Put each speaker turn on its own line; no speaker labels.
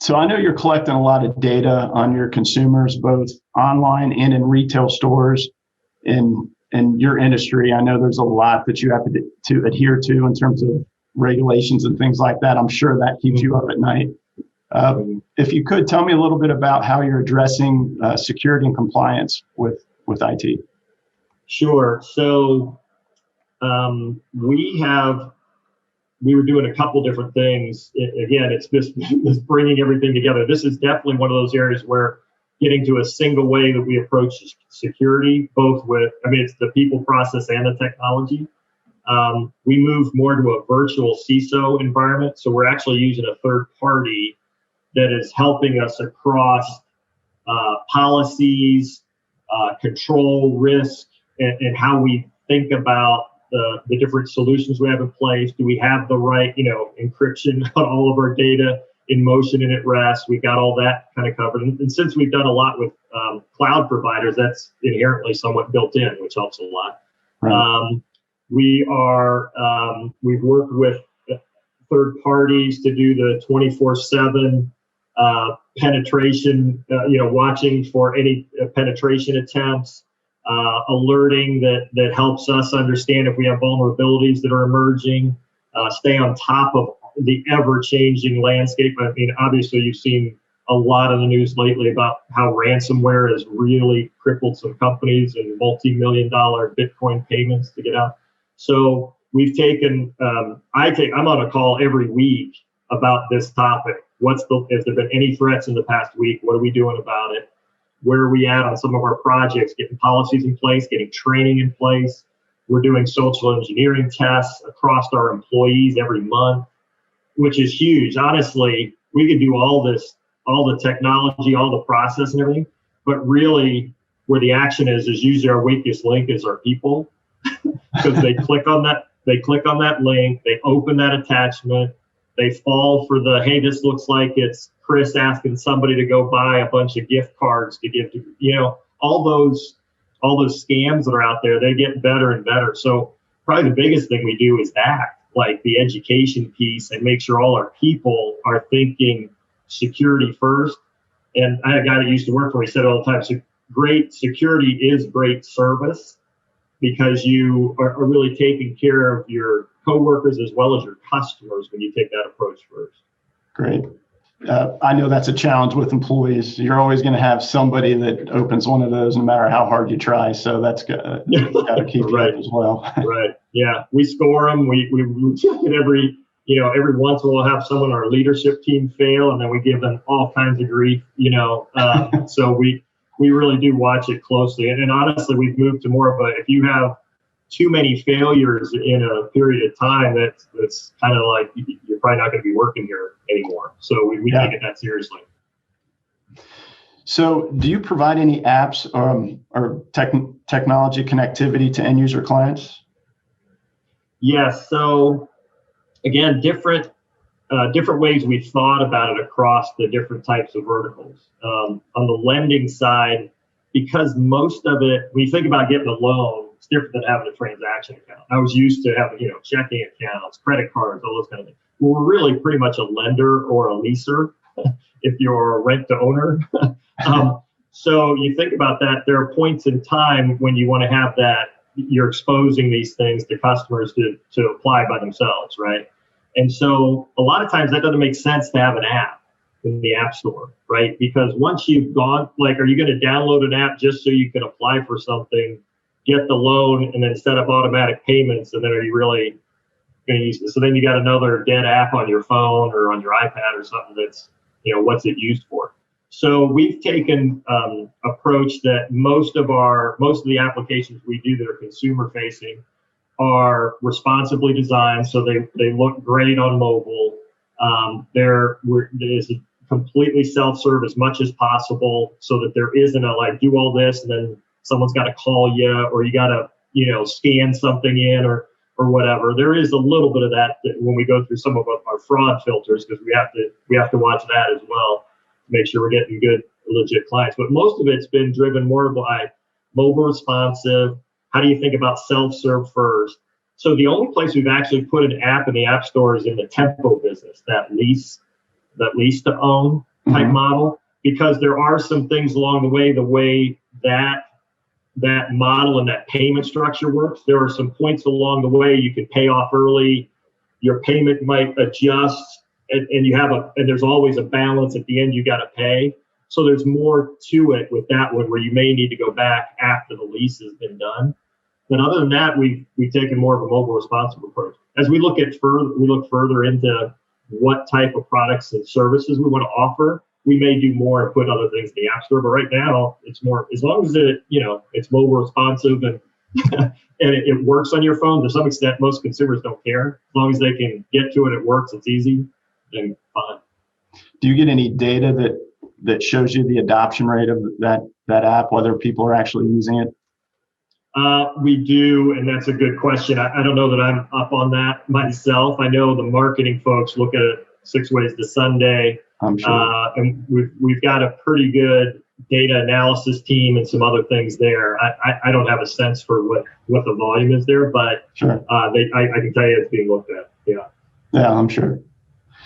So I know you're collecting a lot of data on your consumers, both online and in retail stores. In your industry, I know there's a lot that you have to adhere to in terms of regulations and things like that. I'm sure that keeps you up at night. If you could tell me a little bit about how you're addressing security and compliance with IT.
Sure. So we were doing a couple different things. Again, it's this bringing everything together. This is definitely one of those areas where getting to a single way that we approach security, both with, it's the people, process, and the technology. We moved more to a virtual CISO environment. So we're actually using a third party that is helping us across policies, control, risk, and how we think about the different solutions we have in place. Do we have the right, encryption on all of our data in motion and at rest? We've got all that kind of covered. And since we've done a lot with cloud providers, that's inherently somewhat built in, which helps a lot. Right. We've worked with third parties to do the 24/7 penetration, watching for any penetration attempts. Alerting that helps us understand if we have vulnerabilities that are emerging, stay on top of the ever-changing landscape. Obviously, you've seen a lot in the news lately about how ransomware has really crippled some companies and multi-million-dollar Bitcoin payments to get out. So we've taken, I'm on a call every week about this topic. If there been any threats in the past week? What are we doing about it? Where are we at on some of our projects, getting policies in place, getting training in place? We're doing social engineering tests across our employees every month, which is huge. Honestly, we could do all this, all the technology, all the process and everything, but really where the action is usually our weakest link is our people, because they click on that link, they open that attachment, they fall for the, hey, this looks like it's Chris asking somebody to go buy a bunch of gift cards to give to, all those scams that are out there, they get better and better. So probably the biggest thing we do is that, like the education piece, and make sure all our people are thinking security first. And I had a guy that used to work for me said all the time, so great security is great service, because you are really taking care of your coworkers as well as your customers when you take that approach first.
Great. I know that's a challenge with employees. You're always going to have somebody that opens one of those no matter how hard you try. So that's got to keep you up as well.
Right. Yeah. We score them. We check it every once in a while. We'll have someone on our leadership team fail, and then we give them all kinds of grief, so we really do watch it closely. And honestly, we've moved to more of a, if you have too many failures in a period of time, that's kind of like you're probably not going to be working here anymore. So we take it that seriously.
So do you provide any apps or technology connectivity to end user clients?
Yes. So again, different ways we've thought about it across the different types of verticals. On the lending side, because most of it, when you think about getting a loan, it's different than having a transaction account. I was used to having, checking accounts, credit cards, all those kind of things. Well, we're really pretty much a lender or a leaser if you're a rent to owner. So you think about that, there are points in time when you want to have that, you're exposing these things to customers to apply by themselves, right? And so a lot of times that doesn't make sense to have an app in the app store, right? Because once you've gone, are you going to download an app just so you can apply for something, get the loan, and then set up automatic payments, and then are you really going to use it? So then you got another dead app on your phone or on your iPad or something that's, what's it used for? So we've taken approach that most of the applications we do that are consumer facing are responsibly designed, so they look great on mobile. There's a completely self-serve as much as possible, so that there isn't a do all this and then someone's got to call you, or you got to scan something in or whatever. There is a little bit of that when we go through some of our fraud filters, because we have to watch that as well to make sure we're getting good legit clients. But most of it's been driven more by mobile responsive. How do you think about self-serve first? So the only place we've actually put an app in the app store is in the Tempo business, that lease to own. type model, because there are some things along the way that model and that payment structure works. There are some points along the way you can pay off early. Your payment might adjust, and there's always a balance at the end you got to pay. So there's more to it with that one, where you may need to go back after the lease has been done. But other than that, we've taken more of a mobile responsive approach. As we look further into what type of products and services we want to offer, we may do more and put other things in the app store. But right now, it's more, as long as it's mobile responsive and and it works on your phone. To some extent, most consumers don't care. As long as they can get to it, it works, it's easy, then fine.
Do you get any data that shows you the adoption rate of that app, whether people are actually using it?
We do, and that's a good question. I don't know that I'm up on that myself. I know the marketing folks look at it 6 ways to Sunday.
I'm sure.
And we've got a pretty good data analysis team and some other things there. I don't have a sense for what the volume is there, but
sure.
I can tell you it's being looked at. Yeah.
Yeah, I'm sure.